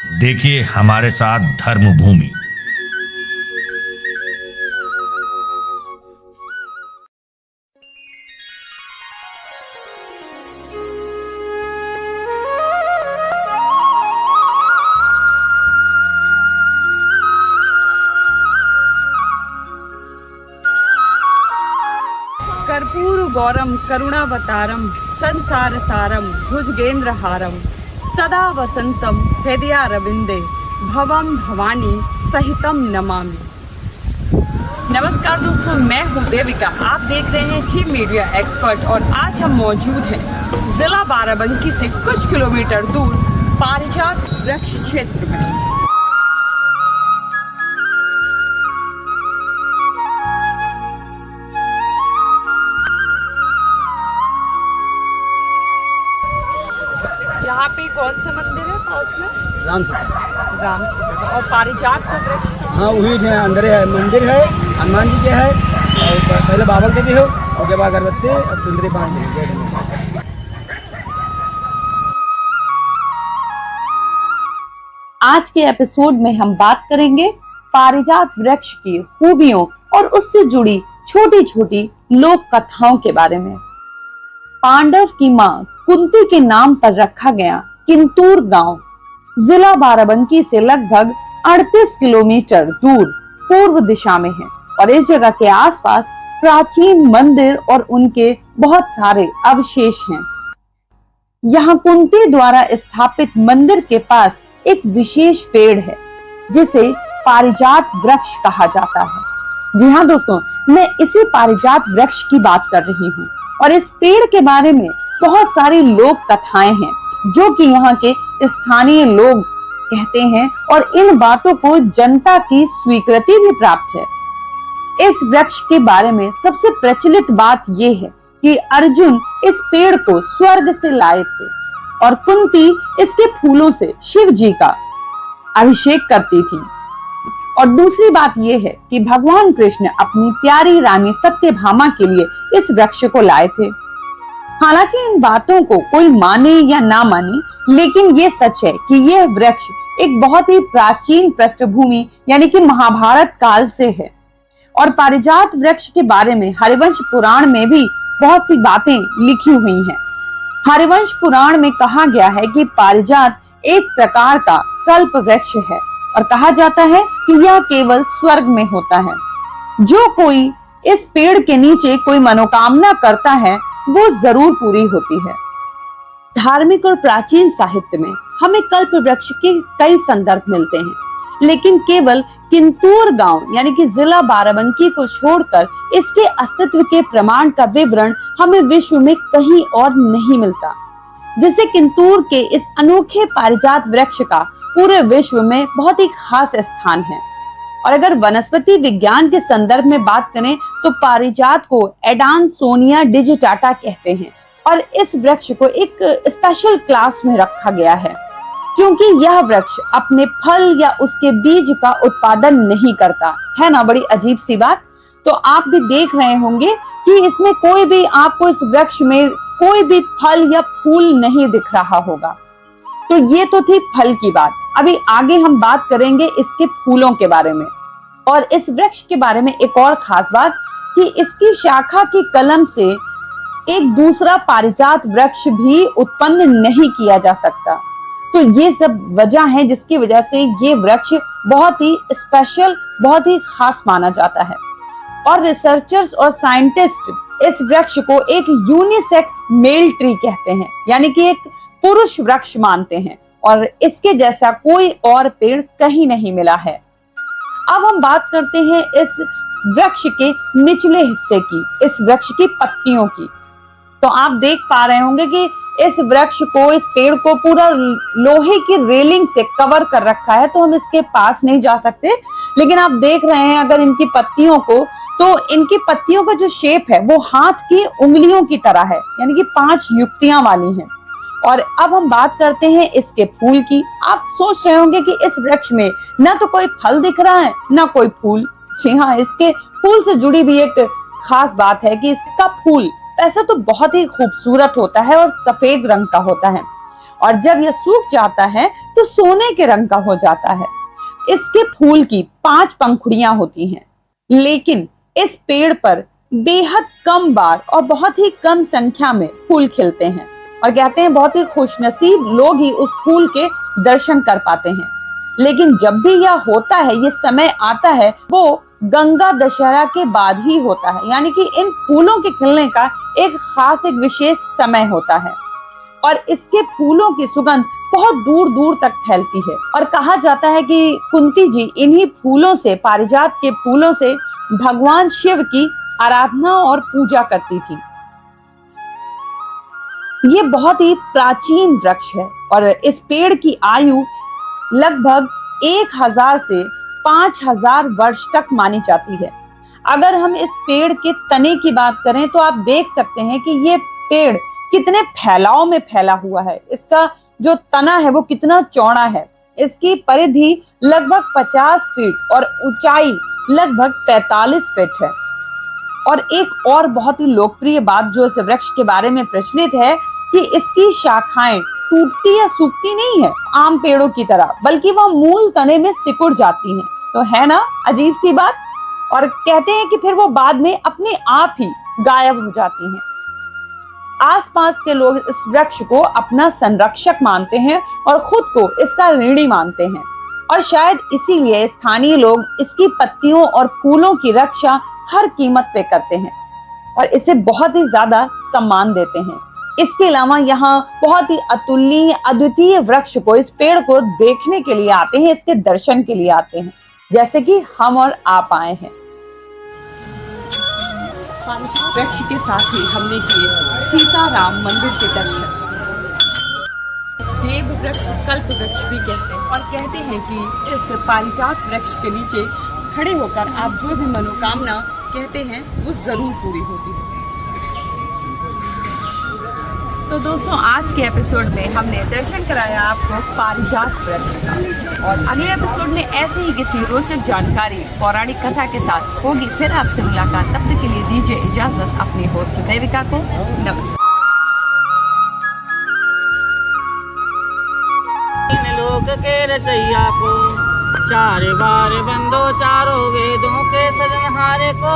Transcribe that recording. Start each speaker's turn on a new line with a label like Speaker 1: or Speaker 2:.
Speaker 1: देखिए हमारे साथ धर्म भूमि।
Speaker 2: कर्पूर गौरम करुणावतारम संसार सारम भुजगेंद्रहारम सदा वसंतम हृदयारविंदे भवम भवानी सहितम नमामि। नमस्कार दोस्तों, मैं हूं देविका। आप देख रहे हैं टीम मीडिया एक्सपर्ट और आज हम मौजूद हैं जिला बाराबंकी से कुछ किलोमीटर दूर पारिजात वृक्ष क्षेत्र में। यहाँ पे कौन सा मंदिर है पास में?
Speaker 3: राम सीता।
Speaker 2: राम सीता। और पारिजात का वृक्ष?
Speaker 3: हाँ वही है, अंदर है, मंदिर है, हनुमान जी के है और पहले बाबा के भी हो और जब अगरबत्ती और चुंदरी पान के।
Speaker 4: आज के एपिसोड में हम बात करेंगे पारिजात वृक्ष की खूबियों और उससे जुड़ी छोटी छोटी लोक कथाओं के बारे में। पांडव की मां कुंती के नाम पर रखा गया किंतूर गांव जिला बाराबंकी से लगभग 38 किलोमीटर दूर पूर्व दिशा में है और इस जगह के आसपास प्राचीन मंदिर और उनके बहुत सारे अवशेष हैं। यहाँ कुंती द्वारा स्थापित मंदिर के पास एक विशेष पेड़ है जिसे पारिजात वृक्ष कहा जाता है। जी हाँ दोस्तों, मैं इसी पारिजात वृक्ष की बात कर रही हूँ और इस पेड़ के बारे में बहुत सारी लोक कथाएं हैं जो कि यहाँ के स्थानीय लोग कहते हैं और इन बातों को जनता की स्वीकृति भी प्राप्त है। इस वृक्ष के बारे में सबसे प्रचलित बात यह है कि अर्जुन इस पेड़ को स्वर्ग से लाए थे और कुंती इसके फूलों से शिव जी का अभिषेक करती थी। और दूसरी बात यह है कि भगवान कृष्ण अपनी प्यारी रानी सत्यभामा के लिए इस वृक्ष को लाए थे। हालांकि इन बातों को कोई माने या ना माने, लेकिन ये सच है कि यह वृक्ष एक बहुत ही प्राचीन पृष्ठभूमि यानी कि महाभारत काल से है। और पारिजात वृक्ष के बारे में हरिवंश पुराण में भी बहुत सी बातें लिखी हुई हैं। हरिवंश पुराण में कहा गया है कि पारिजात एक प्रकार का कल्प वृक्ष है और कहा जाता है कि यह केवल स्वर्ग में होता है। जो कोई इस पेड़ के नीचे कोई मनोकामना करता है वो जरूर पूरी होती है। धार्मिक और प्राचीन साहित्य में हमें कल्प वृक्ष के कई संदर्भ मिलते हैं, लेकिन केवल किंतूर गांव यानी कि जिला बाराबंकी को छोड़कर इसके अस्तित्व के प्रमाण का विवरण हमें विश्व में कहीं और नहीं मिलता। जिसे किंतूर के इस अनोखे पारिजात वृक्ष का पूरे विश्व में बहुत ही खास स्थान है। और अगर वनस्पति विज्ञान के संदर्भ में बात करें तो पारिजात को एडानसोनिया डिजिटाटा कहते हैं और इस वृक्ष को एक स्पेशल क्लास में रखा गया है क्योंकि यह वृक्ष अपने फल या उसके बीज का उत्पादन नहीं करता है। ना बड़ी अजीब सी बात। तो आप भी देख रहे होंगे कि इसमें कोई भी आपको इस वृक्ष में कोई भी फल या फूल नहीं दिख रहा होगा। तो ये तो थी फल की बात। अभी आगे हम बात करेंगे इसके फूलों के बारे में। और इस वृक्ष के बारे में एक और खास बात कि इसकी शाखा की कलम से एक दूसरा पारिजात वृक्ष भी उत्पन्न नहीं किया जा सकता। तो ये सब वजह है जिसकी वजह से ये वृक्ष बहुत ही स्पेशल, बहुत ही खास माना जाता है। और रिसर्चर्स और साइंटिस्ट इस वृक्ष को एक यूनिसेक्स मेल ट्री कहते हैं, यानी कि एक पुरुष वृक्ष मानते हैं और इसके जैसा कोई और पेड़ कहीं नहीं मिला है। अब हम बात करते हैं इस वृक्ष के निचले हिस्से की, इस वृक्ष की पत्तियों की। तो आप देख पा रहे होंगे कि इस वृक्ष को, इस पेड़ को पूरा लोहे की रेलिंग से कवर कर रखा है, तो हम इसके पास नहीं जा सकते। लेकिन आप देख रहे हैं अगर इनकी पत्तियों को, तो इनकी पत्तियों का जो शेप है वो हाथ की उंगलियों की तरह है, यानी कि 5 युक्तियां वाली हैं। और अब हम बात करते हैं इसके फूल की। आप सोच रहे होंगे कि इस वृक्ष में ना तो कोई फल दिख रहा है ना कोई फूल। जी हाँ, इसके फूल से जुड़ी भी एक खास बात है कि इसका फूल ऐसा तो बहुत ही खूबसूरत होता है और सफेद रंग का होता है और जब यह सूख जाता है तो सोने के रंग का हो जाता है। इसके फूल की 5 पंखुड़ियां होती हैं, लेकिन इस पेड़ पर बेहद कम बार और बहुत ही कम संख्या में फूल खिलते हैं और कहते हैं बहुत ही खुशनसीब लोग ही उस फूल के दर्शन कर पाते हैं। लेकिन जब भी यह होता है, ये समय आता है, वो गंगा दशहरा के बाद ही होता है, यानी कि इन फूलों के खिलने का एक खास एक विशेष समय होता है और इसके फूलों की सुगंध बहुत दूर दूर तक फैलती है। और कहा जाता है कि कुंती जी इन्हीं फूलों से, पारिजात के फूलों से भगवान शिव की आराधना और पूजा करती थी। ये बहुत ही प्राचीन वृक्ष है और इस पेड़ की आयु लगभग 1000 से 5000 वर्ष तक मानी जाती है। अगर हम इस पेड़ के तने की बात करें तो आप देख सकते हैं कि ये पेड़ कितने फैलाव में फैला हुआ है। इसका जो तना है वो कितना चौड़ा है। इसकी परिधि लगभग 50 फीट और ऊंचाई लगभग 45 फीट है। और एक और बहुत ही लोकप्रिय बात जो इस वृक्ष के बारे में प्रचलित है कि इसकी शाखाएं टूटती या सूखती नहीं है आम पेड़ों की तरह, बल्कि वह मूल तने में सिकुड़ जाती हैं। तो है ना अजीब सी बात। और कहते हैं कि फिर वो बाद में अपने आप ही गायब हो जाती हैं। आसपास के लोग इस वृक्ष को अपना संरक्षक मानते हैं और खुद को इसका ऋणी मानते हैं और शायद इसीलिए स्थानीय लोग इसकी पत्तियों और फूलों की रक्षा हर कीमत पे करते हैं और इसे बहुत ही ज्यादा सम्मान देते हैं। इसके अलावा यहाँ बहुत ही अतुलनीय अद्वितीय वृक्ष को, इस पेड़ को देखने के लिए आते हैं, इसके दर्शन के लिए आते हैं, जैसे कि हम और आप आए हैं।
Speaker 2: वृक्ष के साथ ही हमने किए सीताराम मंदिर के दर्शन। देव वृक्ष कल्प वृक्ष भी कहते हैं और कहते हैं कि इस पारिजात वृक्ष के नीचे खड़े होकर आप जो भी मनोकामना कहते हैं वो जरूर पूरी होती है। तो दोस्तों आज के एपिसोड में हमने दर्शन कराया आपको पारिजात वृक्ष का और अगले एपिसोड में ऐसे ही किसी रोचक जानकारी पौराणिक कथा के साथ होगी फिर आपसे मुलाकात। तब तक के लिए दीजिए इजाजत अपनी होस्ट देविका को। नमस्कार।
Speaker 5: लोक के रचैया को चार बार बंदो चारों वेदों के सृजनहारे को